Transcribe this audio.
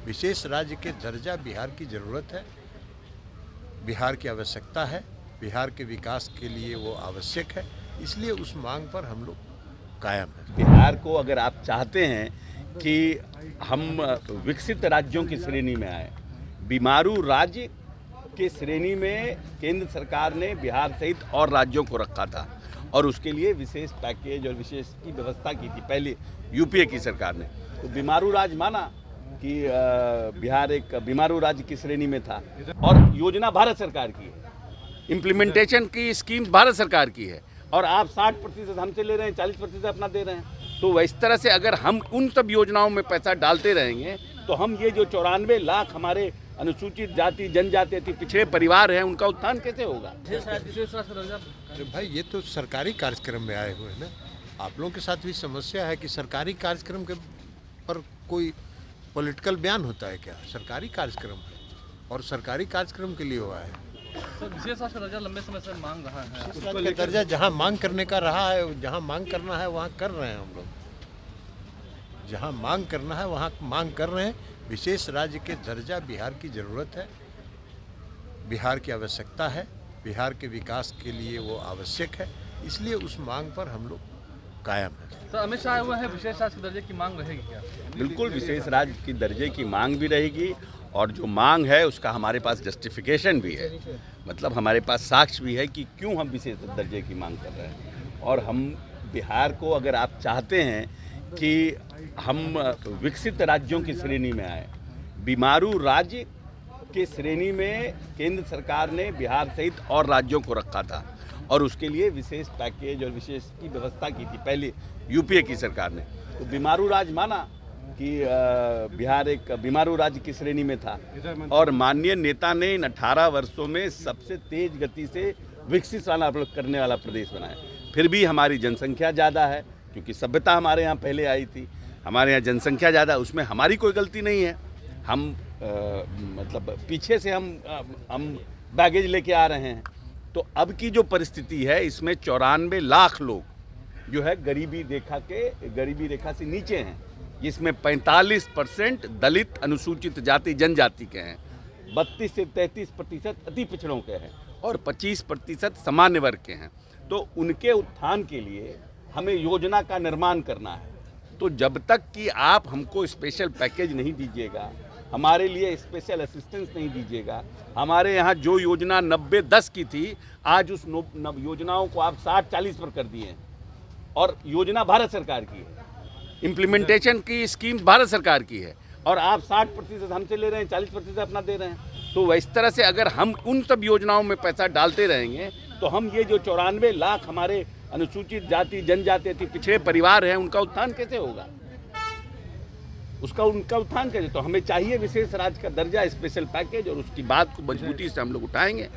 विशेष राज्य के दर्जा बिहार की ज़रूरत है, बिहार की आवश्यकता है, बिहार के विकास के लिए वो आवश्यक है, इसलिए उस मांग पर हम लोग कायम हैं। बिहार को अगर आप चाहते हैं कि हम विकसित राज्यों की श्रेणी में आए, बीमारू राज्य के श्रेणी में केंद्र सरकार ने बिहार सहित और राज्यों को रखा था और उसके लिए विशेष पैकेज और विशेष की व्यवस्था की थी पहले यूपीए की सरकार ने। तो बीमारू राज्य माना कि बिहार एक बीमारू राज्य की श्रेणी में था और योजना भारत सरकार की है, इम्प्लीमेंटेशन की स्कीम भारत सरकार की है और आप 60% हमसे ले रहे हैं, 40% अपना दे रहे हैं। तो इस तरह से अगर हम उन सब योजनाओं में पैसा डालते रहेंगे तो हम ये जो 94 लाख हमारे अनुसूचित जाति जनजाति अति पिछड़े परिवार हैं उनका उत्थान कैसे होगा? अरे भाई, ये तो सरकारी कार्यक्रम में आए हुए हैं ना। आप लोगों के साथ भी समस्या है कि सरकारी कार्यक्रम के पर कोई पॉलिटिकल बयान होता है क्या? सरकारी कार्यक्रम है और सरकारी कार्यक्रम के लिए हुआ है। विशेष राष्ट्र दर्जा लंबे समय से मांग रहा है। विशेष राज्य का दर्जा जहाँ मांग करने का रहा है, जहाँ मांग करना है वहाँ कर रहे हैं हम लोग। जहाँ मांग करना है वहाँ मांग कर रहे हैं। विशेष राज्य के दर्जा बिहार की ज़रूरत है, बिहार की आवश्यकता है, बिहार के विकास के लिए वो आवश्यक है, इसलिए उस मांग पर हम लोग कायम हैं। सर, अमित शाह हुआ है, विशेष राज्य के दर्जे की मांग रहेगी क्या? बिल्कुल, विशेष राज्य की दर्जे की मांग भी रहेगी और जो मांग है उसका हमारे पास जस्टिफिकेशन भी है, मतलब हमारे पास साक्ष्य भी है कि क्यों हम विशेष दर्जे की मांग कर रहे हैं। और हम बिहार को अगर आप चाहते हैं कि हम विकसित राज्यों की श्रेणी में आए, बीमारू राज्य के श्रेणी में केंद्र सरकार ने बिहार सहित और राज्यों को रखा था और उसके लिए विशेष पैकेज और विशेष की व्यवस्था की थी पहले यूपीए की सरकार ने। तो बीमारू राज्य माना कि बिहार एक बीमारू राज्य की श्रेणी में था और माननीय नेता ने इन 18 वर्षों में सबसे तेज गति से विकसित करने वाला प्रदेश बनाया। फिर भी हमारी जनसंख्या ज़्यादा है क्योंकि सभ्यता हमारे यहाँ पहले आई थी, हमारे यहाँ जनसंख्या ज़्यादा, उसमें हमारी कोई गलती नहीं है। हम मतलब पीछे से हम बैगेज लेके आ रहे हैं। तो अब की जो परिस्थिति है इसमें 94 लाख लोग जो है गरीबी रेखा से नीचे हैं, जिसमें 45% दलित अनुसूचित जाति जनजाति के हैं, 32 से 33% अति पिछड़ों के हैं और 25% सामान्य वर्ग के हैं। तो उनके उत्थान के लिए हमें योजना का निर्माण करना है। तो जब तक कि आप हमको स्पेशल पैकेज नहीं दीजिएगा, हमारे लिए स्पेशल असिस्टेंस नहीं दीजिएगा, हमारे यहाँ जो योजना 90-10 की थी आज उस योजनाओं को आप 60-40 पर कर दिए हैं और योजना भारत सरकार की है, इम्प्लीमेंटेशन की स्कीम भारत सरकार की है और आप 60% हमसे ले रहे हैं, 40% अपना दे रहे हैं। तो इस तरह से अगर हम उन सब योजनाओं में पैसा डालते रहेंगे तो हम ये जो 94 लाख हमारे अनुसूचित जाति जनजाति अति पिछड़े परिवार हैं उनका उत्थान कैसे होगा? उनका उत्थान कैसे? तो हमें चाहिए विशेष राज्य का दर्जा, स्पेशल पैकेज और उसकी बात को मजबूती से हम लोग उठाएंगे।